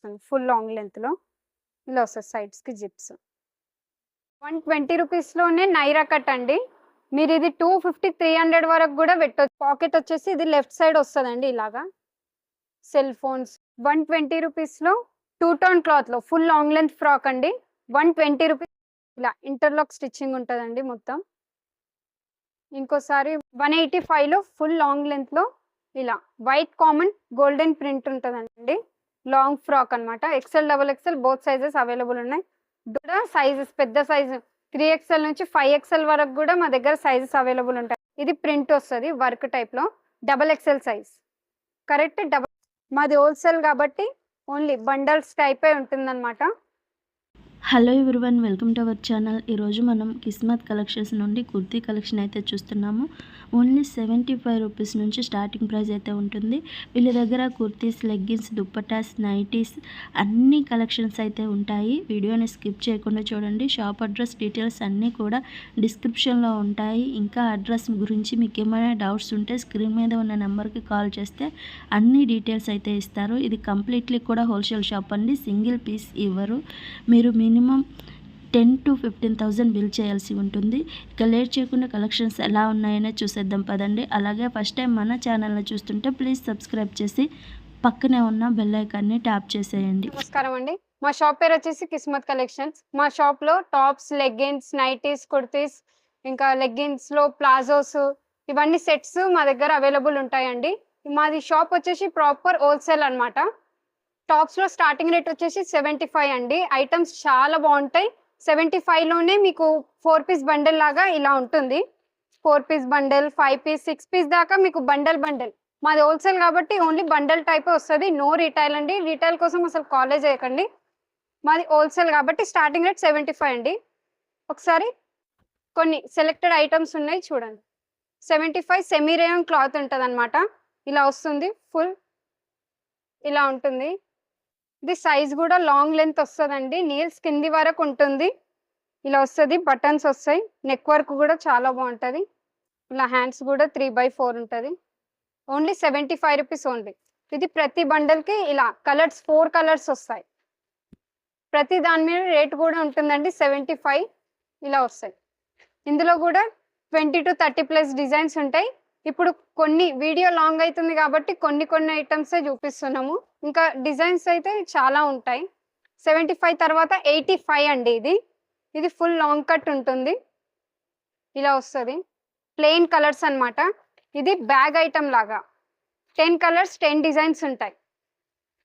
వస్తుంది full long లెంత్లో. ఇలా వస్తుంది సైడ్స్కి జిప్స్. 120 రూపీస్లోనే నైరా కట్ అండి. మీరు ఇది 250 300 వరకు కూడా పెట్టొచ్చు. పాకెట్ వచ్చేసి ఇది లెఫ్ట్ సైడ్ వస్తుందండి ఇలాగా. సెల్ ఫోన్స్ 120 రూపీస్లో 2 టోన్ క్లాత్లో ఫుల్ లాంగ్ లెంత్ ఫ్రాక్ అండి. 120 రూపీస్. ఇలా ఇంటర్లాక్ స్టిచ్చింగ్ ఉంటుందండి మొత్తం. ఇంకోసారి 185లో ఫుల్ లాంగ్ లెంత్లో ఇలా వైట్ కామన్ గోల్డెన్ ప్రింట్ ఉంటుందండి. లాంగ్ ఫ్రాక్ అనమాట. XL XXL both sizes available ఉన్నాయి. కూడా సైజెస్ పెద్ద సైజు 3XL నుంచి 5XL వరకు కూడా మా దగ్గర సైజెస్ అవైలబుల్ ఉంటాయి. ఇది ప్రింట్ వస్తుంది వర్క్ టైప్లో. XXL size correct. మాది హోల్సేల్ కాబట్టి ఓన్లీ బండల్స్ టైపే ఉంటుందన్నమాట. Hello everyone, welcome to our channel. ఈరోజు మనం కిస్మత్ కలెక్షన్స్ నుండి కుర్తీ కలెక్షన్ అయితే చూస్తున్నాము. ఓన్లీ 75 రూపీస్ నుంచి స్టార్టింగ్ ప్రైస్ అయితే ఉంటుంది. వీళ్ళ దగ్గర కుర్తీస్, లెగ్గిన్స్, దుప్పటాస్, నైటీస్ అన్ని కలెక్షన్స్ అయితే ఉంటాయి. వీడియోని స్కిప్ చేయకుండా చూడండి. షాప్ అడ్రస్ డీటెయిల్స్ అన్నీ కూడా డిస్క్రిప్షన్లో ఉంటాయి. ఇంకా అడ్రస్ గురించి మీకు ఏమైనా డౌట్స్ ఉంటే స్క్రీన్ మీద ఉన్న నెంబర్కి కాల్ చేస్తే అన్ని డీటెయిల్స్ అయితే ఇస్తారు. ఇది కంప్లీట్లీ కూడా హోల్సేల్ షాప్ అండి. సింగిల్ పీస్ ఇవ్వరు. మీరు మినిమం 10 to 15,000 బిల్ చేయాల్సి ఉంటుంది. ఇక లేట్ చేయకుండా కలెక్షన్స్ ఎలా ఉన్నాయనే చూసేద్దాం పదండి. అలాగే ఫస్ట్ టైం మన ఛానల్ని చూస్తుంటే ప్లీజ్ సబ్స్క్రైబ్ చేసి పక్కనే ఉన్న బెల్ ఐకాన్ని ట్యాప్ చేసేయండి. నమస్కారం అండి. మా షాప్ పేరు వచ్చేసి కిస్మత్ కలెక్షన్స్. మా షాప్లో టాప్స్, లెగ్గిన్స్, నైటీస్, కుర్తీస్, ఇంకా లెగ్గిన్స్లో ప్లాజోస్ ఇవన్నీ సెట్స్ మా దగ్గర అవైలబుల్ ఉంటాయండి. మాది షాప్ వచ్చేసి ప్రాపర్ హోల్సేల్ అనమాట. టాప్స్లో స్టార్టింగ్ రేట్ వచ్చేసి 75 అండి. ఐటమ్స్ చాలా బాగుంటాయి. 75లోనే మీకు 4 పీస్ బండిల్ లాగా ఇలా ఉంటుంది. 4 పీస్ బండిల్, 5 పీస్, 6 పీస్ దాకా మీకు బండల్. మాది హోల్సేల్ కాబట్టి ఓన్లీ బండల్ టైప్ వస్తుంది. నో రీటైల్ అండి. రీటైల్ కోసం అసలు కాలేజ్ చేయకండి. మాది హోల్సేల్ కాబట్టి స్టార్టింగ్ రేట్ 75 అండి. ఒకసారి కొన్ని సెలెక్టెడ్ ఐటమ్స్ ఉన్నాయి చూడండి. 75 సెమీ రేయాన్ క్లాత్ ఉంటుంది అనమాట. ఇలా వస్తుంది ఫుల్. ఇలా ఉంటుంది. ఇది సైజ్ కూడా లాంగ్ లెంత్ వస్తుందండి. నీల్స్ కింది వరకు ఉంటుంది. ఇలా వస్తుంది. బటన్స్ వస్తాయి. నెక్ వర్క్ కూడా చాలా బాగుంటుంది. ఇలా హ్యాండ్స్ కూడా 3/4 ఉంటుంది. Only 75 rupees only. ఇది ప్రతి బండల్కి ఇలా కలర్స్ 4 కలర్స్ వస్తాయి. ప్రతి దాని మీద రేట్ కూడా ఉంటుందండి. 75 ఇలా వస్తాయి. ఇందులో కూడా 20 to 30+ డిజైన్స్ ఉంటాయి. ఇప్పుడు కొన్ని వీడియో లాంగ్ అవుతుంది కాబట్టి కొన్ని ఐటమ్సే చూపిస్తున్నాము. ఇంకా డిజైన్స్ అయితే చాలా ఉంటాయి. 75 తర్వాత 85 అండి. ఇది ఫుల్ లాంగ్ కట్ ఉంటుంది. ఇలా వస్తుంది. ప్లెయిన్ కలర్స్ అనమాట. ఇది బ్యాగ్ ఐటమ్ లాగా 10 కలర్స్ 10 డిజైన్స్ ఉంటాయి.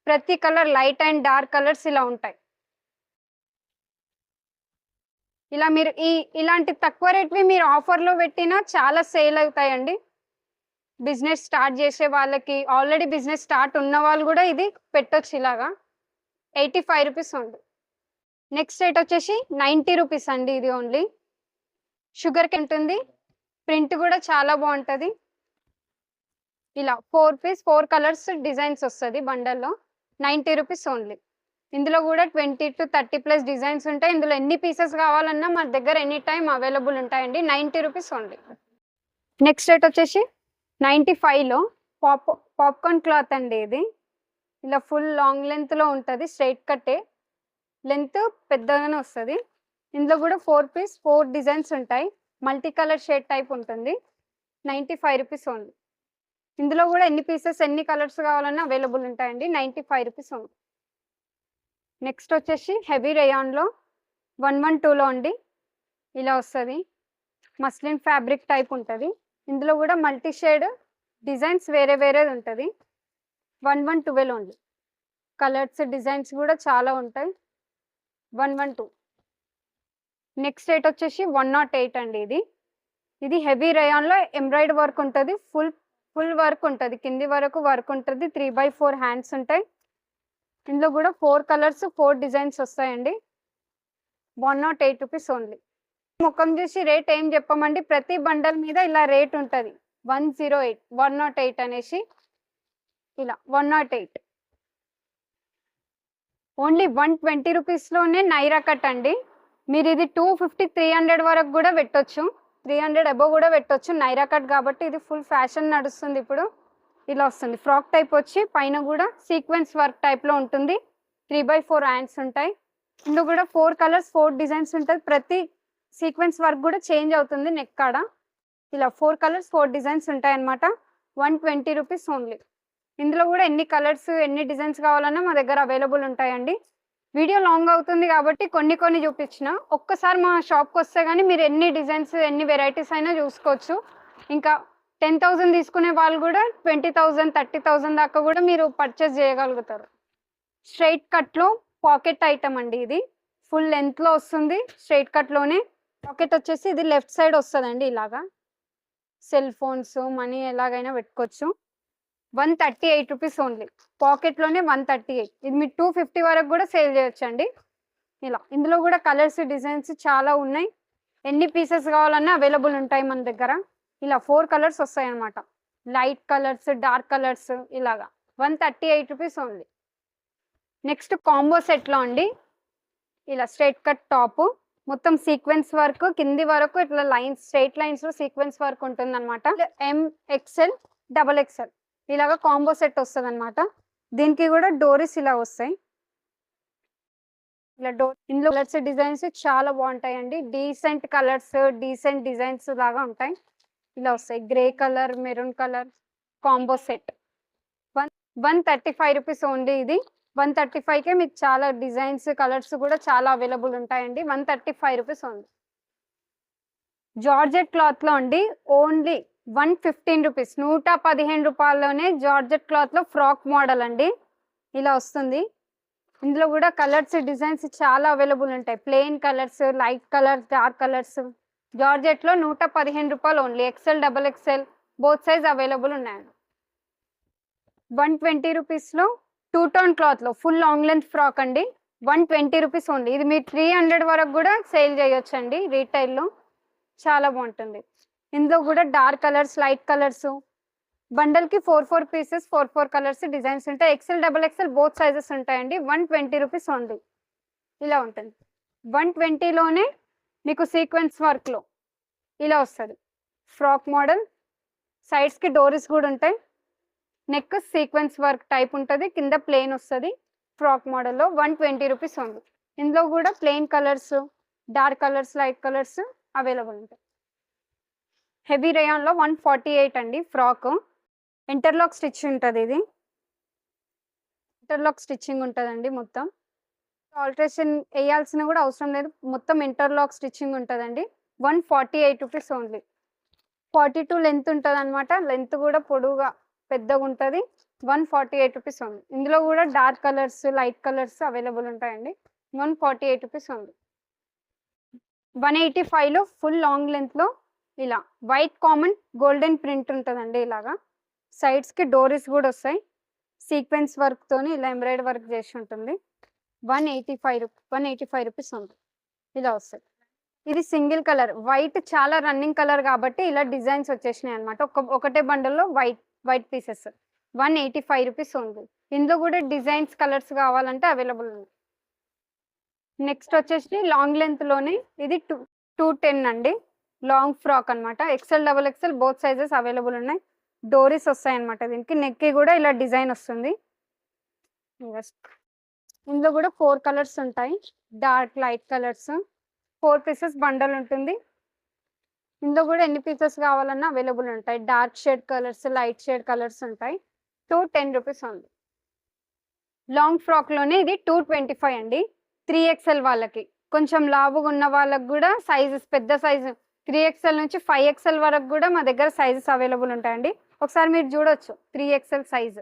ప్రతి colour light and dark colours ఇలా ఉంటాయి. ఇలా మీరు ఇలాంటి తక్కువ రేట్వి మీరు ఆఫర్లో పెట్టినా చాలా సేల్ అవుతాయండి. బిజినెస్ స్టార్ట్ చేసే వాళ్ళకి, ఆల్రెడీ బిజినెస్ స్టార్ట్ ఉన్న వాళ్ళు కూడా ఇది పెట్టొచ్చు. ఇలాగా 85 రూపీస్ ఉంది. నెక్స్ట్ రేట్ వచ్చేసి 90 రూపీస్ అండి. ఇది ఓన్లీ షుగర్ కి ఉంటుంది. ప్రింట్ కూడా చాలా బాగుంటుంది. ఇలా 4 పీస్ 4 కలర్స్ డిజైన్స్ వస్తుంది బండల్లో. 90 రూపీస్ ఓన్లీ. ఇందులో కూడా 20 to 30+ డిజైన్స్ ఉంటాయి. ఇందులో ఎన్ని పీసెస్ కావాలన్నా మా దగ్గర ఎనీ టైం అవైలబుల్ ఉంటాయండి. 90 రూపీస్ ఓన్లీ. నెక్స్ట్ రేట్ వచ్చేసి 95లో పాప్కార్న్ క్లాత్ అండి. ఇది ఇలా ఫుల్ లాంగ్ లెంత్లో ఉంటుంది. స్ట్రైట్ కట్టే లెంత్ పెద్దగానే వస్తుంది. ఇందులో కూడా 4 పీస్ 4 డిజైన్స్ ఉంటాయి. మల్టీ కలర్ షేడ్ టైప్ ఉంటుంది. 95 రూపీస్ ఓన్లీ. ఇందులో కూడా ఎన్ని పీసెస్ ఎన్ని కలర్స్ కావాలన్నా అవైలబుల్ ఉంటాయండి. 95 రూపీస్ ఓన్లీ. నెక్స్ట్ వచ్చేసి హెవీ రేయాన్లో 112లో అండి. ఇలా వస్తుంది. మస్లిన్ ఫ్యాబ్రిక్ టైప్ ఉంటుంది. ఇందులో కూడా మల్టీ షేడ్ డిజైన్స్ వేరేది ఉంటుంది. 112 ఓన్లీ. కలర్స్ డిజైన్స్ కూడా చాలా ఉంటాయి. 112. నెక్స్ట్ రేట్ వచ్చేసి 108 అండి. ఇది హెవీ రేయాన్లో ఎంబ్రాయిడ్ వర్క్ ఉంటుంది. ఫుల్ వర్క్ ఉంటుంది. కింది వరకు వర్క్ ఉంటుంది. 3/4 హ్యాండ్స్ ఉంటాయి. ఇందులో కూడా 4 కలర్స్ 4 డిజైన్స్ వస్తాయండి. 108 రూపీస్ ఓన్లీ. ముఖం చూసి రేట్ ఏం చెప్పమండి. ప్రతి బండల్ మీద ఇలా రేట్ ఉంటుంది. 108 108 అనేసి ఇలా 108. ఓన్లీ 120 రూపీస్లోనే నైరా కట్ అండి. మీరు ఇది 250 300 వరకు కూడా పెట్టొచ్చు. 300 అబోవ్ కూడా పెట్టొచ్చు. నైరా కట్ కాబట్టి ఇది ఫుల్ ఫ్యాషన్ నడుస్తుంది ఇప్పుడు. ఇలా వస్తుంది. ఫ్రాక్ టైప్ వచ్చి పైన కూడా సీక్వెన్స్ వర్క్ టైప్లో ఉంటుంది. 3/4 హ్యాండ్స్ ఉంటాయి. ఇందులో కూడా 4 కలర్స్ 4 డిజైన్స్ ఉంటుంది. ప్రతి సీక్వెన్స్ వర్క్ కూడా చేంజ్ అవుతుంది నెక్ కాడ. ఇలా 4 కలర్స్ 4 డిజైన్స్ ఉంటాయి అన్నమాట. 120 రూపీస్ ఓన్లీ. ఇందులో కూడా ఎన్ని కలర్స్ ఎన్ని డిజైన్స్ కావాలన్నా మా దగ్గర అవైలబుల్ ఉంటాయండి. వీడియో లాంగ్ అవుతుంది కాబట్టి కొన్ని చూపించిన. ఒక్కసారి మా షాప్కి వస్తే కానీ మీరు ఎన్ని డిజైన్స్ ఎన్ని వెరైటీస్ అయినా చూసుకోవచ్చు. ఇంకా 10,000 తీసుకునే వాళ్ళు కూడా 20,000 30,000 దాకా కూడా మీరు పర్చేస్ చేయగలుగుతారు. స్ట్రైట్ కట్లో పాకెట్ ఐటమ్ అండి. ఇది ఫుల్ లెంత్లో వస్తుంది. స్ట్రైట్ కట్లోనే పాకెట్ వచ్చేసి ఇది లెఫ్ట్ సైడ్ వస్తుందండి. ఇలాగా సెల్ ఫోన్స్ మనీ ఎలాగైనా పెట్టుకోవచ్చు. 138 రూపీస్ ఓన్లీ. పాకెట్లోనే 138. ఇది మీరు 250 వరకు కూడా సేల్ చేయొచ్చండి. ఇలా ఇందులో కూడా కలర్స్ డిజైన్స్ చాలా ఉన్నాయి. ఎన్ని పీసెస్ కావాలన్నా అవైలబుల్ ఉంటాయి మన దగ్గర. ఇలా 4 కలర్స్ వస్తాయి అన్నమాట. లైట్ కలర్స్ డార్క్ కలర్స్ ఇలాగా 138 రూపీస్ ఓన్లీ. నెక్స్ట్ కాంబో సెట్లో అండి. ఇలా స్ట్రైట్ కట్ టాప్ మొత్తం సీక్వెన్స్ వర్క్ కింది వరకు ఇట్లా లైన్స్ స్ట్రైట్ లైన్స్ లో సీక్వెన్స్ వర్క్ ఉంటుంది అనమాట. MXL XXL ఇలాగా కాంబో సెట్ వస్తుంది అనమాట. దీనికి కూడా డోరీస్ ఇలా వస్తాయి. ఇలా ఇందులో కలర్స్ డిజైన్స్ చాలా బాగుంటాయండి. డీసెంట్ కలర్స్ డీసెంట్ డిజైన్స్ లాగా ఉంటాయి. ఇలా వస్తాయి. Grey colour maroon colour combo set 135 rupees only. ఇది 135కే మీకు చాలా డిజైన్స్ కలర్స్ కూడా చాలా అవైలబుల్ ఉంటాయండి. 135 రూపీస్ ఓన్లీ. జార్జెట్ క్లాత్లో అండి ఓన్లీ 115 రూపీస్. 115 రూపాయల్లోనే జార్జెట్ క్లాత్లో ఫ్రాక్ మోడల్ అండి. ఇలా వస్తుంది. ఇందులో కూడా కలర్స్ డిజైన్స్ చాలా అవైలబుల్ ఉంటాయి. Plain colours light colours dark colours. జార్జెట్లో 115 రూపాయలు only. XL XXL both size available ఉన్నాయండి. 120 రూపీస్లో 2 టోన్ క్లాత్లో ఫుల్ లాంగ్ లెంత్ ఫ్రాక్ అండి. 120 రూపీస్ ఓన్లీ. ఇది మీరు 300 వరకు కూడా సేల్ చేయొచ్చండి రీటైల్లో. చాలా బాగుంటుంది. ఇందులో కూడా డార్క్ కలర్స్ లైట్ కలర్స్ బండల్కి 4 పీసెస్ 4 కలర్స్ డిజైన్స్ ఉంటాయి. XL XXL బోత్ సైజెస్ ఉంటాయండి. 120 రూపీస్ ఓన్లీ. ఇలా ఉంటుంది. 120లోనే మీకు సీక్వెన్స్ వర్క్లో ఇలా వస్తుంది. ఫ్రాక్ మోడల్ సైడ్స్కి డోరీస్ కూడా ఉంటాయి. నెక్ సీక్వెన్స్ వర్క్ టైప్ ఉంటుంది. కింద ప్లెయిన్ వస్తుంది. ఫ్రాక్ మోడల్లో 120 రూపీస్ ఉంది. ఇందులో కూడా plain colours dark colours light colours available ఉంటాయి. హెవీ రేయాన్లో 148 అండి. ఫ్రాక్ ఇంటర్లాక్ స్టిచ్ ఉంటుంది. ఇది ఇంటర్లాక్ స్టిచ్చింగ్ ఉంటుందండి. మొత్తం ఆల్టరేషన్ వేయాల్సిన కూడా అవసరం లేదు. మొత్తం ఇంటర్లాక్ స్టిచ్చింగ్ ఉంటుందండి. 148 రూపీస్ ఓన్లీ. 42 లెంత్ ఉంటుంది అనమాట. లెంత్ కూడా పొడవుగా పెద్దగా ఉంటుంది. 148 రూపీస్ ఉంది. ఇందులో కూడా dark colours light colours available ఉంటాయండి. 148 రూపీస్ ఉంది. 185లో ఫుల్ లాంగ్ లెంత్లో ఇలా వైట్ కామన్ గోల్డెన్ ప్రింట్ ఉంటుందండి. ఇలాగా సైడ్స్కి డోరీస్ కూడా వస్తాయి. సీక్వెన్స్ వర్క్తోని ఇలా ఎంబ్రాయిడరీ వర్క్ చేసి ఉంటుంది. 185 రూపీస్ ఉంది. ఇలా వస్తుంది. ఇది సింగిల్ కలర్ వైట్ చాలా రన్నింగ్ కలర్ కాబట్టి ఇలా డిజైన్స్ వచ్చేసినాయి అనమాట. ఒకటే బండల్లో వైట్ పీసెస్ 185 రూపీస్ ఉంది. ఇందులో కూడా డిజైన్స్ కలర్స్ కావాలంటే అవైలబుల్ ఉంది. నెక్స్ట్ వచ్చేసి లాంగ్ లెంత్లోనే ఇది 210 అండి. లాంగ్ ఫ్రాక్ అనమాట. XL XXL both sizes available ఉన్నాయి. డోరీస్ వస్తాయి అనమాట. దీనికి నెక్కి కూడా ఇలా డిజైన్ వస్తుంది. ఇందులో కూడా 4 కలర్స్ ఉంటాయి. Dark light colours 4 pieces bundle ఉంటుంది. ఇందులో కూడా ఎన్ని పీసెస్ కావాలన్నా అవైలబుల్ ఉంటాయి. Dark shade colours light shade colours ఉంటాయి. 210 రూపీస్ ఉంది. లాంగ్ ఫ్రాక్లోనే ఇది 225 అండి. 3XL వాళ్ళకి కొంచెం లావుగా ఉన్న వాళ్ళకి కూడా సైజెస్ పెద్ద సైజు 3XL నుంచి 5XL వరకు కూడా మా దగ్గర సైజెస్ అవైలబుల్ ఉంటాయండి. ఒకసారి మీరు చూడొచ్చు. 3XL సైజు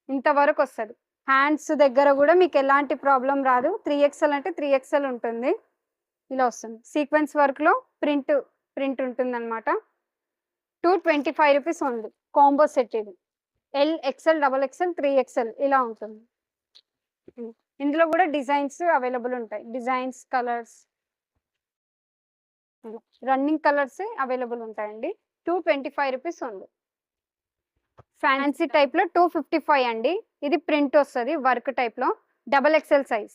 ఇంతవరకు వస్తుంది. హ్యాండ్స్ దగ్గర కూడా మీకు ఎలాంటి ప్రాబ్లం రాదు. 3XL అంటే 3XL ఉంటుంది. ఇలా వస్తుంది. సీక్వెన్స్ వర్క్లో ప్రింట్ ఉంటుంది అనమాట. 225 రూపీస్ ఉంది. కాంబో సెట్ ఇది. L XL XXL 3XL ఇలా ఉంటుంది. ఇందులో కూడా డిజైన్స్ అవైలబుల్ ఉంటాయి. Designs colours running colours available ఉంటాయండి. 225 రూపీస్ ఉంది. ఫ్యాన్సీ టైప్లో 255 అండి. ఇది ప్రింట్ వస్తుంది వర్క్ టైప్లో. XXL సైజ్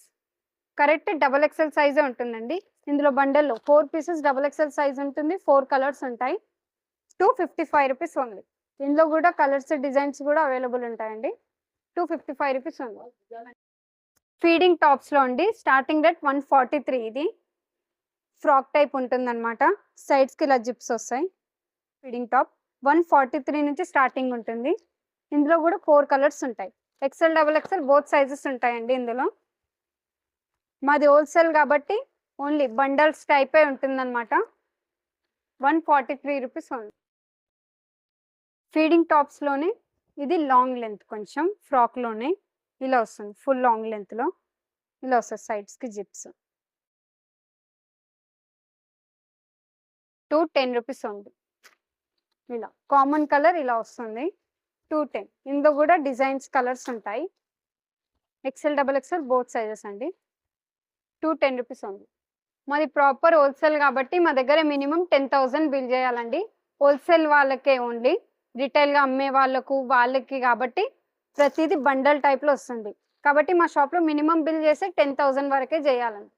కరెక్ట్ XXL సైజే ఉంటుందండి. ఇందులో బండల్లో 4 పీసెస్ XXL సైజ్ ఉంటుంది. 4 కలర్స్ ఉంటాయి. 255 రూపీస్ ఉంది. ఇందులో కూడా కలర్స్ డిజైన్స్ కూడా అవైలబుల్ ఉంటాయండి. 255 రూపీస్ ఉంది. ఫీడింగ్ టాప్స్లో అండి స్టార్టింగ్ రేట్ 143. ఇది ఫ్రాక్ టైప్ ఉంటుందన్నమాట. సైడ్స్కి ఇలా జిప్స్ వస్తాయి. ఫీడింగ్ టాప్ 143 నుంచి స్టార్టింగ్ ఉంటుంది. ఇందులో కూడా 4 కలర్స్ ఉంటాయి. XL double XL both sizes ఉంటాయండి ఇందులో. మాది హోల్సేల్ కాబట్టి ఓన్లీ బండల్స్ టైపే ఉంటుందన్నమాట. 143 రూపీస్ ఓన్లీ. ఫీడింగ్ టాప్స్లోనే ఇది లాంగ్ లెంత్, కొంచెం ఫ్రాక్లోనే ఇలా వస్తుంది. ఫుల్ లాంగ్ లెంత్లో ఇలా వస్తుంది. సైడ్స్కి జిప్స్ 210 రూపీస్ ఉంది. ఇలా కామన్ కలర్ ఇలా వస్తుంది 210. ఇందులో కూడా డిజైన్స్ కలర్స్ ఉంటాయి. XL double XL both sizes అండి. 210 రూపీస్ ఉంది. మాది ప్రాపర్ హోల్సేల్ కాబట్టి మా దగ్గర మినిమం 10,000 బిల్ చేయాలండి. హోల్సేల్ వాళ్ళకే ఓన్లీ. రిటైల్గా అమ్మే వాళ్ళకి కాబట్టి ప్రతిదీ బండల్ టైప్లో వస్తుంది. కాబట్టి మా షాప్లో మినిమం బిల్ చేస్తే 10,000 వరకే చేయాలండి.